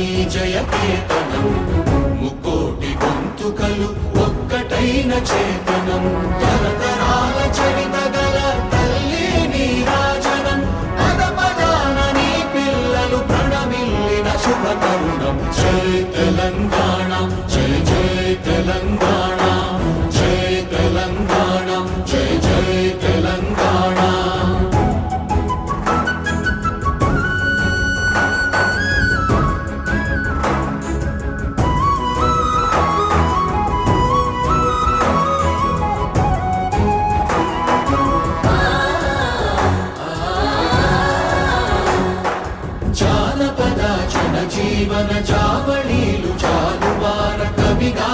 నీ జయకేతనం ముక్కోటి గొంతుకలు ఒక్కటైన చేతనం తరతరాల చరిత గల తల్లి నీరాజనం పద పదాన నీ పిల్లలు ప్రణమిల్లిన శుభ తరుణం జై తెలంగాణ జై జై తెలంగాణ జై తెలంగాణ జై జై తెలంగాణ జానపద జనజీవన జావళీలు జాలువార కవిగా